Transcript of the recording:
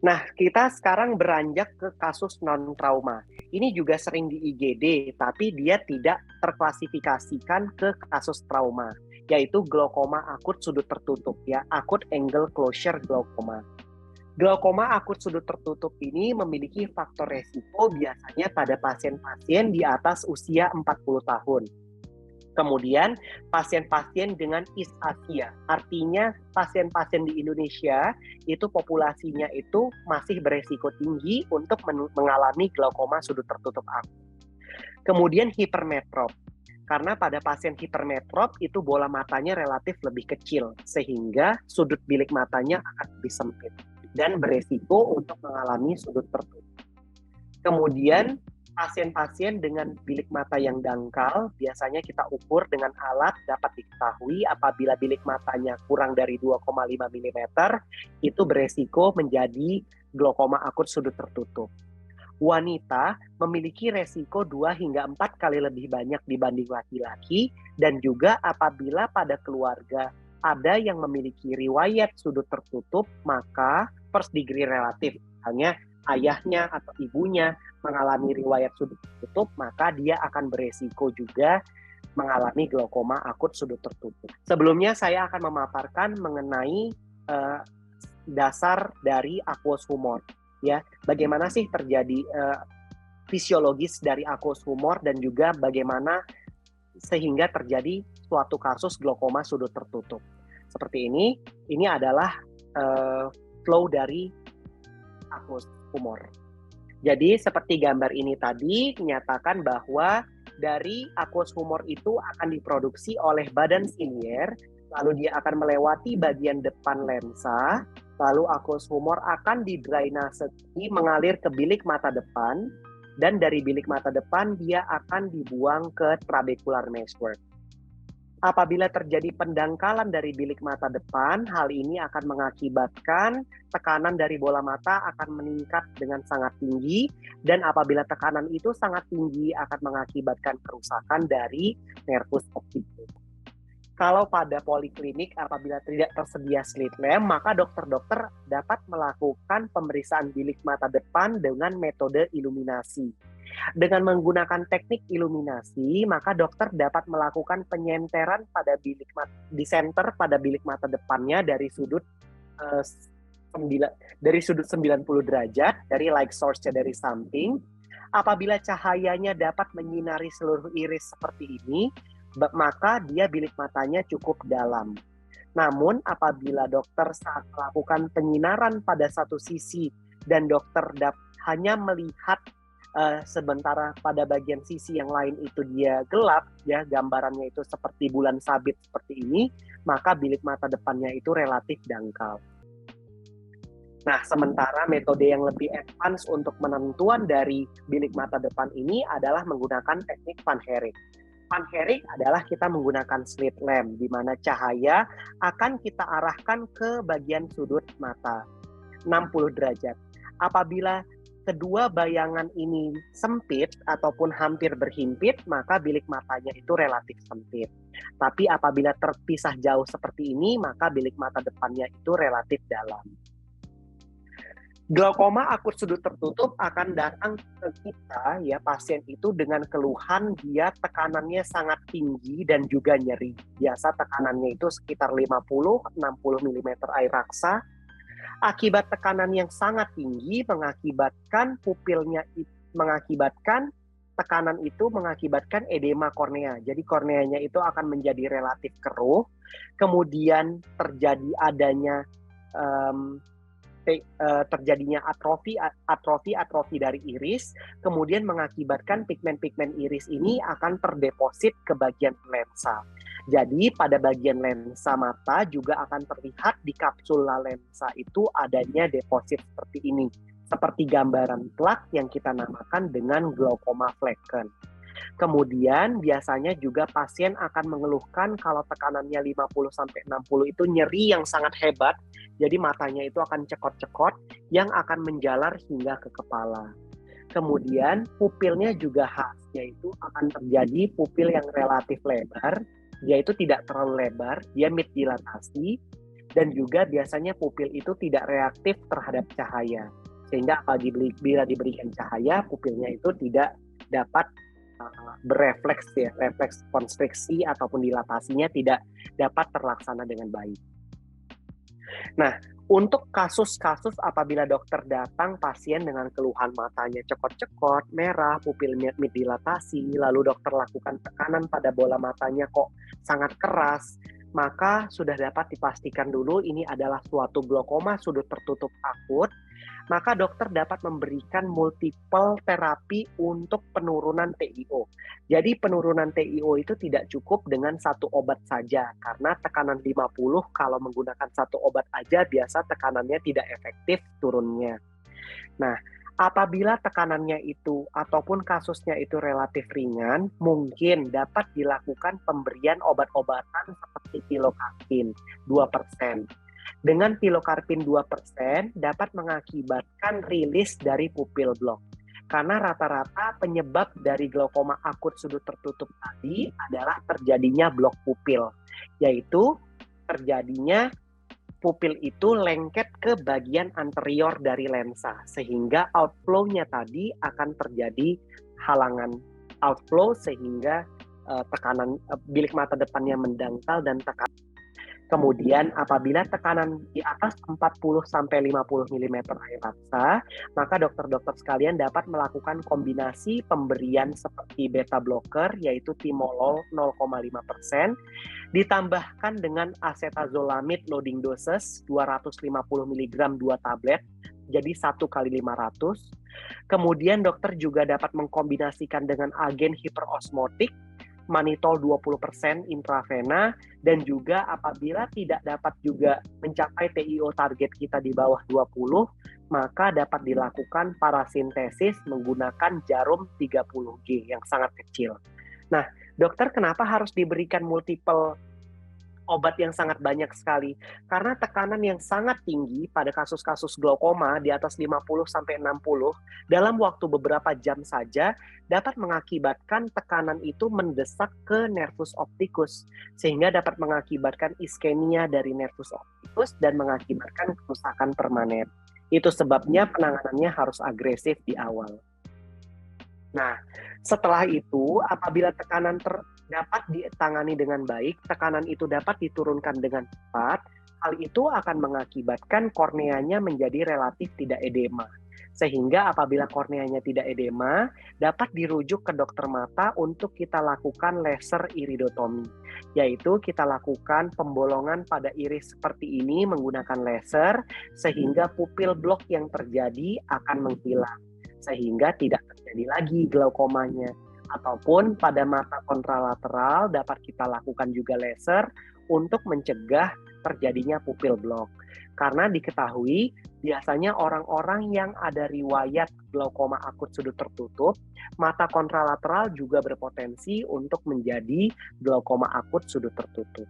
Nah, kita sekarang beranjak ke kasus non-trauma. Ini juga sering di IGD, tapi dia tidak terklasifikasikan ke kasus trauma, yaitu glaukoma akut sudut tertutup, ya, acute angle closure glaucoma. Glaukoma akut sudut tertutup ini memiliki faktor resiko biasanya pada pasien-pasien di atas usia 40 tahun. Kemudian pasien-pasien dengan East Asia, artinya pasien-pasien di Indonesia itu populasinya itu masih beresiko tinggi untuk mengalami glaukoma sudut tertutup akut. Kemudian hipermetrop, karena pada pasien hipermetrop itu bola matanya relatif lebih kecil sehingga sudut bilik matanya akan lebih sempit dan beresiko untuk mengalami sudut tertutup. Kemudian pasien-pasien dengan bilik mata yang dangkal biasanya kita ukur dengan alat dapat diketahui apabila bilik matanya kurang dari 2,5 mm itu beresiko menjadi glaukoma akut sudut tertutup. Wanita memiliki resiko 2 hingga 4 kali lebih banyak dibanding laki-laki, dan juga apabila pada keluarga ada yang memiliki riwayat sudut tertutup, maka first degree relatif, misalnya ayahnya atau ibunya mengalami riwayat sudut tertutup, maka dia akan beresiko juga mengalami glaukoma akut sudut tertutup. Sebelumnya saya akan memaparkan mengenai dasar dari aqueous humor, ya. Bagaimana sih terjadi fisiologis dari aqueous humor dan juga bagaimana sehingga terjadi suatu kasus glaukoma sudut tertutup. Seperti ini adalah flow dari aqueous humor. Jadi seperti gambar ini tadi menyatakan bahwa dari aqueous humor itu akan diproduksi oleh badan sinier, lalu dia akan melewati bagian depan lensa, lalu aqueous humor akan didrainase mengalir ke bilik mata depan, dan dari bilik mata depan dia akan dibuang ke trabecular meshwork. Apabila terjadi pendangkalan dari bilik mata depan, hal ini akan mengakibatkan tekanan dari bola mata akan meningkat dengan sangat tinggi, dan apabila tekanan itu sangat tinggi akan mengakibatkan kerusakan dari nervus opticus. Kalau pada poliklinik apabila tidak tersedia slit lamp, maka dokter-dokter dapat melakukan pemeriksaan bilik mata depan dengan metode iluminasi. Dengan menggunakan teknik iluminasi, maka dokter dapat melakukan penyenteran pada bilik mata di center pada bilik mata depannya dari sudut 90 derajat dari light source-nya dari samping. Apabila cahayanya dapat menyinari seluruh iris seperti ini, maka dia bilik matanya cukup dalam. Namun apabila dokter saat melakukan penyinaran pada satu sisi dan dokter hanya melihat sementara pada bagian sisi yang lain itu dia gelap, ya, gambarannya itu seperti bulan sabit seperti ini, maka bilik mata depannya itu relatif dangkal. Nah, sementara metode yang lebih advance untuk penentuan dari bilik mata depan ini adalah menggunakan teknik Van Herijk. Van Herijk adalah kita menggunakan slit lamp, di mana cahaya akan kita arahkan ke bagian sudut mata 60 derajat. Apabila kedua bayangan ini sempit ataupun hampir berhimpit, maka bilik matanya itu relatif sempit. Tapi apabila terpisah jauh seperti ini, maka bilik mata depannya itu relatif dalam. Glaukoma akut sudut tertutup akan datang ke kita, ya, pasien itu dengan keluhan dia tekanannya sangat tinggi dan juga nyeri. Biasa tekanannya itu sekitar 50-60 mm air raksa. Akibat tekanan yang sangat tinggi mengakibatkan pupilnya, mengakibatkan tekanan itu mengakibatkan edema kornea. Jadi korneanya itu akan menjadi relatif keruh. Kemudian terjadi terjadinya atrofi dari iris, kemudian mengakibatkan pigmen-pigmen iris ini akan terdeposit ke bagian lensa. Jadi pada bagian lensa mata juga akan terlihat di kapsula lensa itu adanya deposit seperti ini, seperti gambaran plak yang kita namakan dengan glaukoma flecken. Kemudian biasanya juga pasien akan mengeluhkan kalau tekanannya 50-60 itu nyeri yang sangat hebat, jadi matanya itu akan cekot-cekot yang akan menjalar hingga ke kepala. Kemudian pupilnya juga khas, yaitu akan terjadi pupil yang relatif lebar, yaitu tidak terlalu lebar, dia mid dilatasi, Dan juga biasanya pupil itu tidak reaktif terhadap cahaya. Sehingga apalagi bila diberikan cahaya, pupilnya itu tidak dapat berefleks ya, refleks konstriksi ataupun dilatasinya tidak dapat terlaksana dengan baik. Nah, untuk kasus-kasus apabila dokter datang pasien dengan keluhan matanya cekot-cekot, merah, pupilnya dilatasi, lalu dokter lakukan tekanan pada bola matanya kok sangat keras, maka sudah dapat dipastikan dulu ini adalah suatu glaukoma sudut tertutup akut, maka dokter dapat memberikan multiple terapi untuk penurunan TiO. Jadi penurunan TiO itu tidak cukup dengan satu obat saja, karena tekanan 50 kalau menggunakan satu obat aja biasa tekanannya tidak efektif turunnya. Nah, apabila tekanannya itu ataupun kasusnya itu relatif ringan, mungkin dapat dilakukan pemberian obat-obatan seperti pilokarpin 2%. Dengan pilokarpin 2% dapat mengakibatkan rilis dari pupil blok. Karena rata-rata penyebab dari glaukoma akut sudut tertutup tadi adalah terjadinya blok pupil, yaitu terjadinya pupil itu lengket ke bagian anterior dari lensa, sehingga outflow-nya tadi akan terjadi halangan outflow sehingga tekanan bilik mata depannya mendangkal dan tekanan. Kemudian apabila tekanan di atas 40-50 mm air raksa, maka dokter-dokter sekalian dapat melakukan kombinasi pemberian seperti beta blocker, yaitu timolol 0,5%, ditambahkan dengan acetazolamide loading doses 250 mg 2 tablet, jadi 1 kali 500. Kemudian dokter juga dapat mengkombinasikan dengan agen hiperosmotik, manitol 20% intravena, dan juga apabila tidak dapat juga mencapai TiO target kita di bawah 20, maka dapat dilakukan parasintesis menggunakan jarum 30G yang sangat kecil. Nah, dokter kenapa harus diberikan multiple obat yang sangat banyak sekali? Karena tekanan yang sangat tinggi pada kasus-kasus glaukoma di atas 50-60 dalam waktu beberapa jam saja dapat mengakibatkan tekanan itu mendesak ke nervus opticus, sehingga dapat mengakibatkan iskemia dari nervus opticus dan mengakibatkan kerusakan permanen. Itu sebabnya penanganannya harus agresif di awal. Nah, setelah itu apabila tekanan dapat ditangani dengan baik, tekanan itu dapat diturunkan dengan cepat, hal itu akan mengakibatkan korneanya menjadi relatif tidak edema. Sehingga apabila korneanya tidak edema, dapat dirujuk ke dokter mata untuk kita lakukan laser iridotomi. Yaitu kita lakukan pembolongan pada iris seperti ini menggunakan laser, sehingga pupil blok yang terjadi akan menghilang. Sehingga tidak terjadi lagi glaukomanya. Ataupun pada mata kontralateral dapat kita lakukan juga laser untuk mencegah terjadinya pupil blok. Karena diketahui biasanya orang-orang yang ada riwayat glaukoma akut sudut tertutup, mata kontralateral juga berpotensi untuk menjadi glaukoma akut sudut tertutup.